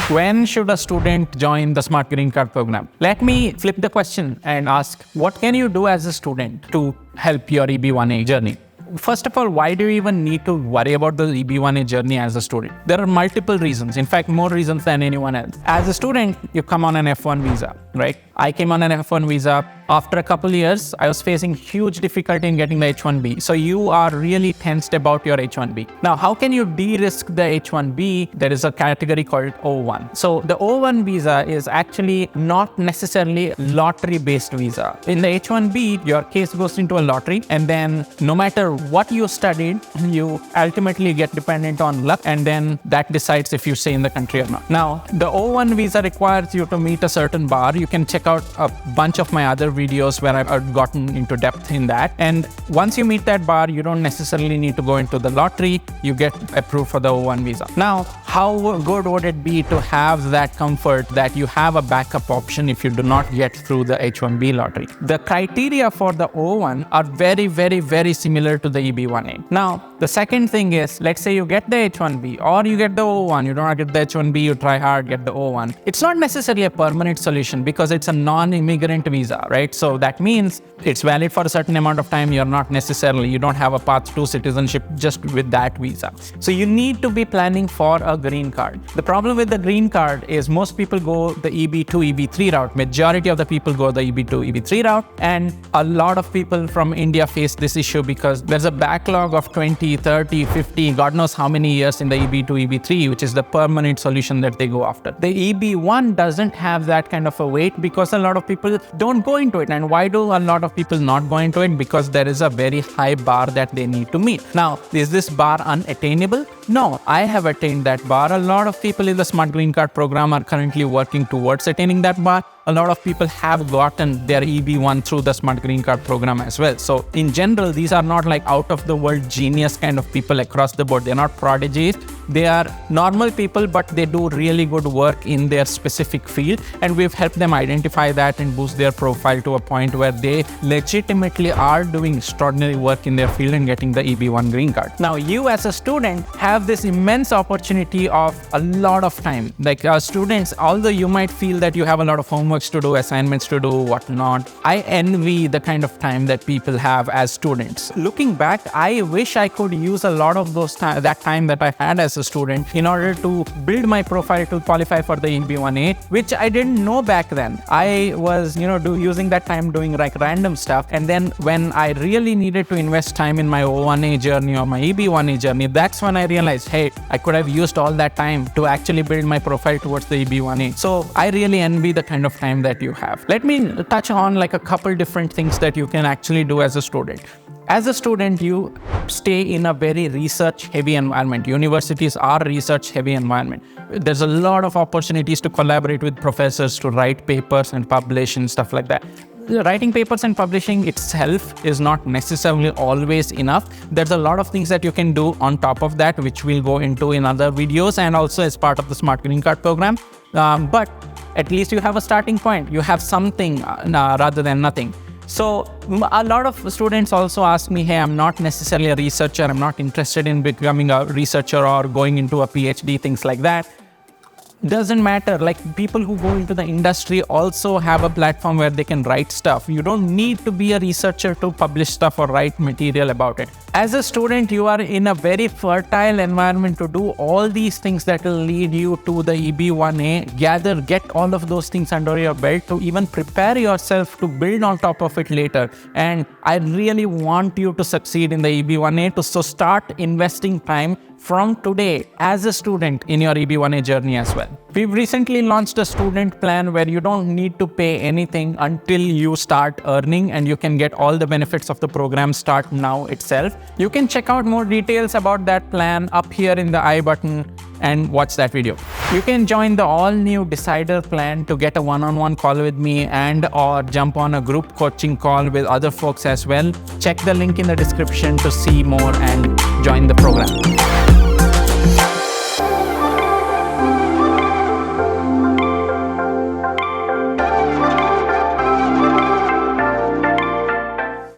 When should a student join the Smart Green Card program? Let me flip the question and ask, what can you do as a student to help your EB1A journey? First of all, why do you even need to worry about the EB1A journey as a student? There are multiple reasons, in fact, more reasons than anyone else. As a student, you come on an F1 visa, right? I came on an F1 visa. After a couple years, I was facing huge difficulty in getting the H1B. So you are really tensed about your H1B. Now, how can you de-risk the H1B? There is a category called O1. So the O1 visa is actually not necessarily lottery-based visa. In the H1B, your case goes into a lottery, and then no matter what you studied, you ultimately get dependent on luck, and then that decides if you stay in the country or not. Now, the O1 visa requires you to meet a certain bar. You can check out a bunch of my other videos where I've gotten into depth in that. And once you meet that bar, you don't necessarily need to go into the lottery. You get approved for the O1 visa. Now, how good would it be to have that comfort that you have a backup option if you do not get through the H1B lottery? The criteria for the O1 are very, very, very similar to the EB1A. Now, the second thing is, let's say you get the H1B or you get the O1, you don't get the H1B, you try hard, get the O1. It's not necessarily a permanent solution because it's a non-immigrant visa, right? So that means it's valid for a certain amount of time. You don't have a path to citizenship just with that visa. So you need to be planning for a green card. The problem with the green card is most people go the EB2, EB3 route. Majority of the people go the EB2, EB3 route. And a lot of people from India face this issue because there's a backlog of 20, 30, 50, God knows how many years in the EB2, EB3, which is the permanent solution that they go after. The EB1 doesn't have that kind of a weight because a lot of people don't go into it. And why do a lot of people not go into it? Because there is a very high bar that they need to meet. Now, is this bar unattainable? No, I have attained that bar. A lot of people in the Smart Green Card program are currently working towards attaining that bar. A lot of people have gotten their EB1 through the Smart Green Card program as well. So in general, these are not like out of the world genius kind of people across the board. They're not prodigies. They are normal people, but they do really good work in their specific field. And we've helped them identify that and boost their profile to a point where they legitimately are doing extraordinary work in their field and getting the EB1 green card. Now, you as a student have this immense opportunity of a lot of time. Like students, although you might feel that you have a lot of homework to do, assignments to do, whatnot, I envy the kind of time that people have as students. Looking back, I wish I could use a lot of that time that I had as a student in order to build my profile to qualify for the EB1A, which I didn't know back then. I was, using that time doing like random stuff. And then when I really needed to invest time in my O1A journey or my EB1A journey, that's when I realized, hey, I could have used all that time to actually build my profile towards the EB1A. So I really envy the kind of time that you have. Let me touch on like a couple different things that you can actually do as a student. As a student, you stay in a very research-heavy environment. Universities are a research-heavy environment. There's a lot of opportunities to collaborate with professors to write papers and publish and stuff like that. Writing papers and publishing itself is not necessarily always enough. There's a lot of things that you can do on top of that, which we'll go into in other videos and also as part of the Smart Green Card program. But at least you have a starting point. You have something rather than nothing. So a lot of students also ask me, hey, I'm not necessarily a researcher. I'm not interested in becoming a researcher or going into a PhD, things like that. Doesn't matter. Like people who go into the industry also have a platform where they can write stuff. You don't need to be a researcher to publish stuff or write material about it. As a student, you are in a very fertile environment to do all these things that will lead you to the EB1A. Get all of those things under your belt to even prepare yourself to build on top of it later. And I really want you to succeed in the EB1A. So start investing time from today as a student in your EB1A journey as well. We've recently launched a student plan where you don't need to pay anything until you start earning, and you can get all the benefits of the program start now itself. You can check out more details about that plan up here in the I button and watch that video. You can join the all-new Decider plan to get a one-on-one call with me and or jump on a group coaching call with other folks as well. Check the link in the description to see more and join the program.